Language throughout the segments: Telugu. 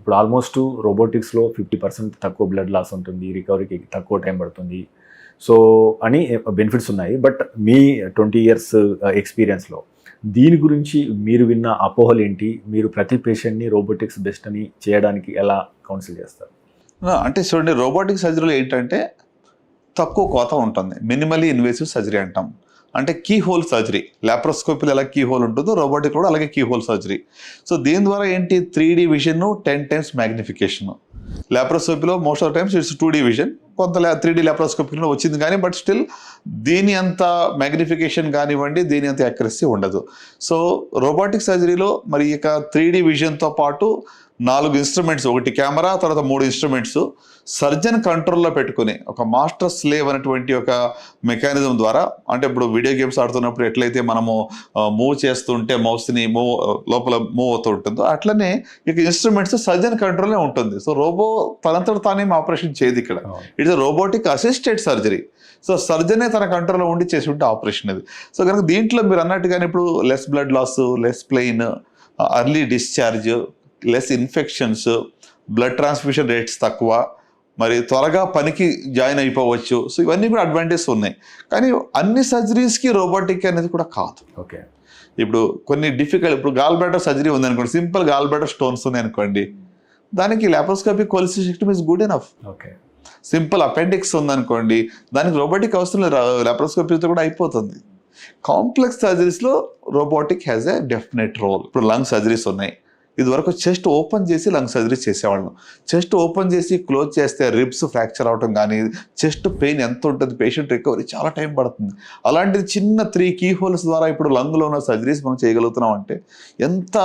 ఇప్పుడు ఆల్మోస్ట్ రోబోటిక్స్లో 50% తక్కువ బ్లడ్ లాస్ ఉంటుంది, రికవరీకి తక్కువ టైం పడుతుంది, సో అని బెనిఫిట్స్ ఉన్నాయి. బట్ మీ 20 years ఎక్స్పీరియన్స్లో దీని గురించి మీరు విన్న అపోహలు ఏంటి? మీరు ప్రతి పేషెంట్ని రోబోటిక్స్ బెస్ట్ అని చేయడానికి ఎలా కౌన్సిల్ చేస్తారు? అంటే చూడండి, రోబోటిక్ సర్జరీలో ఏంటంటే తక్కువ కోత ఉంటుంది, మినిమలీ ఇన్వేసివ్ సర్జరీ అంటాం. అంటే కీ హోల్ సర్జరీ, లాప్రోస్కోపీలో ఎలా కీ హోల్ ఉంటుందో రోబోటిక్ కూడా అలాగే కీ హోల్ సర్జరీ. సో దీని ద్వారా ఏంటి, 3D విజన్ 10 times మ్యాగ్నిఫికేషన్. లాప్రోస్కోపీలో most of times it's 2D vision, కొంత 3D లాప్రోస్కోపీలో వచ్చింది కానీ బట్ స్టిల్ దీని అంత మ్యాగ్నిఫికేషన్ కానివ్వండి, దీని అంత యాక్యురసీ ఉండదు. సో రోబోటిక్ సర్జరీలో మరి ఇక 3D విజన్తో పాటు 4 ఇన్స్ట్రుమెంట్స్, ఒకటి కెమెరా, తర్వాత 3 ఇన్స్ట్రుమెంట్స్ సర్జన్ కంట్రోల్లో పెట్టుకుని ఒక మాస్టర్ స్లేవ్ అనేటువంటి ఒక మెకానిజం ద్వారా, అంటే ఇప్పుడు వీడియో గేమ్స్ ఆడుతున్నప్పుడు ఎట్లయితే మనము మూవ్ చేస్తుంటే మౌస్ని లోపల మూవ్ అవుతూ ఉంటుందో అట్లనే ఇక ఇన్స్ట్రుమెంట్స్ సర్జన్ కంట్రోల్లో ఉంటుంది. సో రోబో తనంతట తానే ఆపరేషన్ చేయదు ఇక్కడ, it's robotic assisted surgery. So సర్జనే తన కంట్రోల్లో ఉండి చేసి ఉంటే ఆపరేషన్ అది. సో కనుక దీంట్లో మీరు అన్నట్టుగానే ఇప్పుడు less blood loss, less pain, early discharge, less infections, blood transfusion rates తక్కువ, మరి త్వరగా పనికి జాయిన్ అయిపోవచ్చు. సో ఇవన్నీ కూడా అడ్వాంటేజెస్ ఉన్నాయి. కానీ అన్ని సర్జరీస్కి రోబోటిక్ అనేది కూడా కాదు. ఓకే, ఇప్పుడు కొన్ని డిఫికల్ట్, ఇప్పుడు గాల్ బ్లాడర్ సర్జరీ ఉంది అనుకోండి, సింపుల్ గాల్ బ్లాడర్ స్టోన్స్ ఉన్నాయి అనుకోండి, దానికి laparoscopic cholecystectomy is good enough. Okay, simple appendix ఉందనుకోండి, దానికి రోబోటిక్ అవసరం లేదు, లాప్రోస్కోపీతో కూడా అయిపోతుంది. కాంప్లెక్స్ సర్జరీస్లో robotic has a definite role. ఇప్పుడు లంగ్ సర్జరీస్ ఉన్నాయి, ఇదివరకు చెస్ట్ ఓపెన్ చేసి లంగ్ సర్జరీ చేసేవాళ్ళం. చెస్ట్ ఓపెన్ చేసి క్లోజ్ చేస్తే రిబ్స్ ఫ్రాక్చర్ అవటం కానీ, చెస్ట్ పెయిన్ ఎంత ఉంటుంది, పేషెంట్ రికవరీ చాలా టైం పడుతుంది. అలాంటిది చిన్న 3 కీ హోల్స్ ద్వారా ఇప్పుడు లంగ్లో ఉన్న సర్జరీస్ మనం చేయగలుగుతున్నాం అంటే ఎంత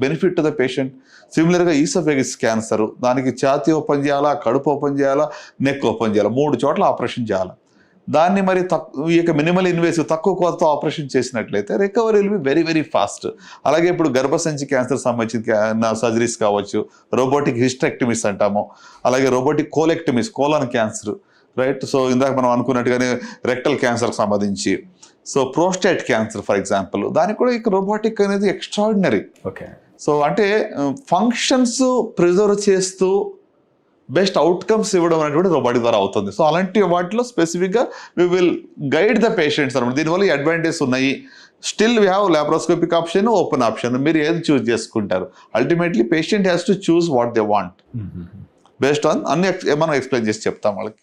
బెనిఫిట్ ద పేషెంట్. సిమిలర్గా ఈసోఫేగస్ క్యాన్సర్, దానికి ఛాతీ ఓపెన్ చేయాలా, కడుపు ఓపెన్ చేయాలా, నెక్ ఓపెన్ చేయాలా, 3 చోట్ల ఆపరేషన్ చేయాలి. దాన్ని మరి ఇక మినిమల్ ఇన్వేసివ్ తక్కువ కోతతో ఆపరేషన్ చేసినట్లయితే recovery will be very very fast. అలాగే ఇప్పుడు గర్భసంచి క్యాన్సర్ సంబంధించిన సర్జరీస్ కావచ్చు, రోబోటిక్ హిస్టెక్టమీస్ అంటాము, అలాగే robotic colectomies, colon cancer, right. So ఇందాక మనం అనుకున్నట్టుగానే రెక్టల్ క్యాన్సర్కి సంబంధించి, so prostate cancer for example, దానికి కూడా ఇక రోబోటిక్ అనేది ఎక్స్ట్రాడినరీ. ఓకే, సో అంటే ఫంక్షన్స్ ప్రిజర్వ్ చేస్తూ బెస్ట్ అవుట్కమ్స్ ఇవ్వడం అనేటువంటి రోబోటిక్ ద్వారా అవుతుంది. సో అలాంటి వాటిలో స్పెసిఫిక్గా we will guide the patients అనమాట. దీనివల్ల అడ్వాంటేజెస్ ఉన్నాయి. Still we have laparoscopic option, open option, మీరు ఏది చూస్ చేసుకుంటారు. Ultimately patient has to choose what they want based on అన్ని మనం ఎక్స్ప్లెయిన్ చేసి చెప్తాం వాళ్ళకి.